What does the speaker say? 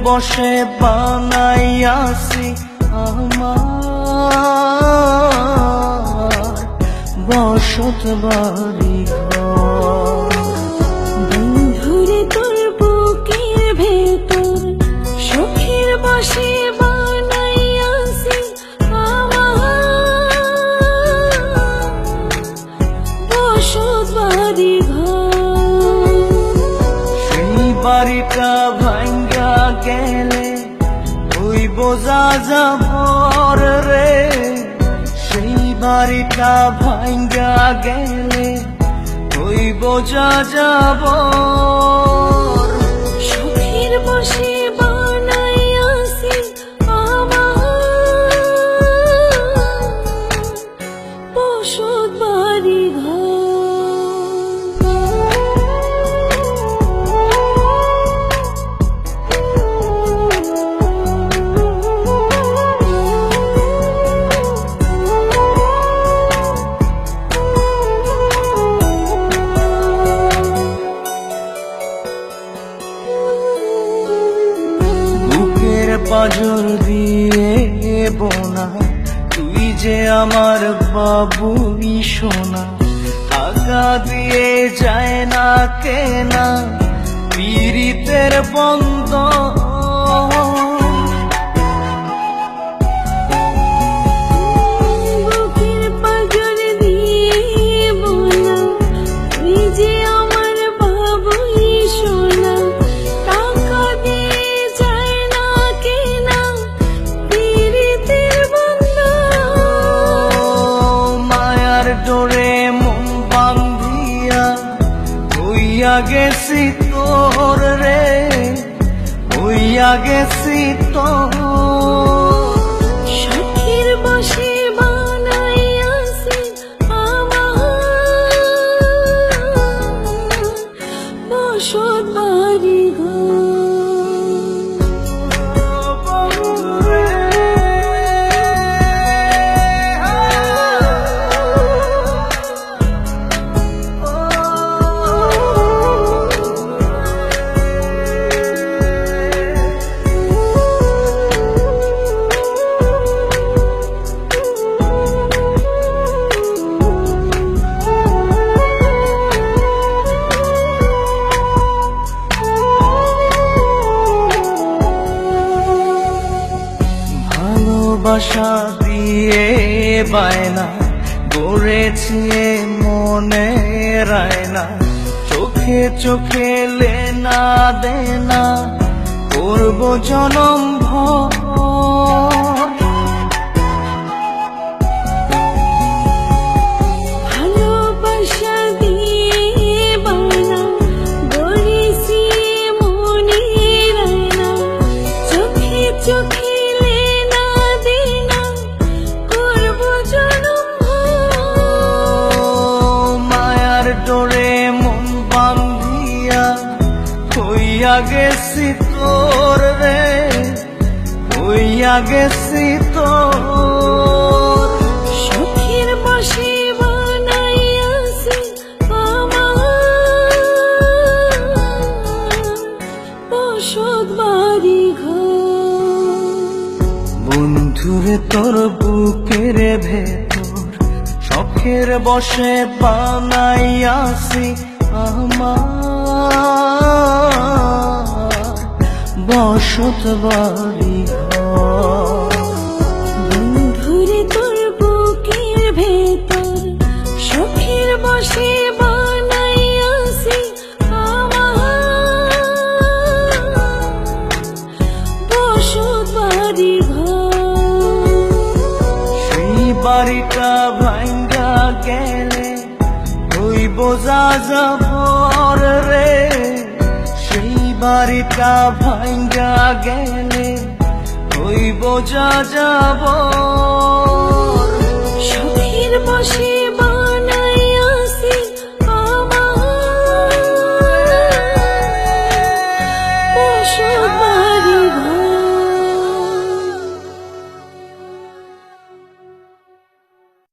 বসে বানাইয়াছি আমার বসত বাড়ি ঘর। বন্ধুরে তোর বুকের ভেতর শখের বসে বানাইয়াছি আমার বসত বাড়ি ঘর। সেই বাড়িটা ভাঙ্গা গেলে ওই বোঝা যাবর রে, সেই বাড়িটা ভাঙ্গা গেলে ওই বোঝা যাবর। শখের বসে বানাইয়াছি আমার বসত বাড়ি ঘর। পাজর দিয়ে বোনা তুই যে আমার বাবুই সোনা, টাকা দিয়ে যায় না কেনা পীড়িতের বন্ধ। বুকের পাজর দিয়ে বোনা তুই যে আমার বাবুই সোনা, টাকা দিয়ে যায় না কেনা পীড়িতের বন্ধন। মায়ার ডোরে মন বান্ধিয়া হইয়া গেছি তোর রে, হইয়া গেছি তোর। শখের বসে বানাইয়াছি আমার বসত বাড়ি ঘর। ভালোবাসা দিয়ে বায়না গড়েছি মনে রায়না, চোখে চোখে লেনা দেনা করব জনম ভর। ভালোবাসা দিয়ে বানা গড়েছি মনে রায়না, চোখে চোখে লেনা দেনা করব জনম ভর। মায়ার ডোরে মন বান্ধিয়া হইয়া গেছি তোর রে, হইয়া গেছি তোর। শখের বসে বানাইয়াছি আমার বসত বাড়ি ঘর। বন্ধুরে তোর বুকের ভেতর শখের বসে বানাইয়াছি আমার বসত বাড়ি ঘর। বন্ধুরে তোর বুকের ভেতর শখের বসে বানাইয়াছি আমার বসত বাড়ি ঘর। সেই বাড়িটা ভাঙ্গা গেলে ওই বোঝা যাবর রে, সেই বাড়িটা ভাঙ্গা গেলে ওই বোঝা যাবর।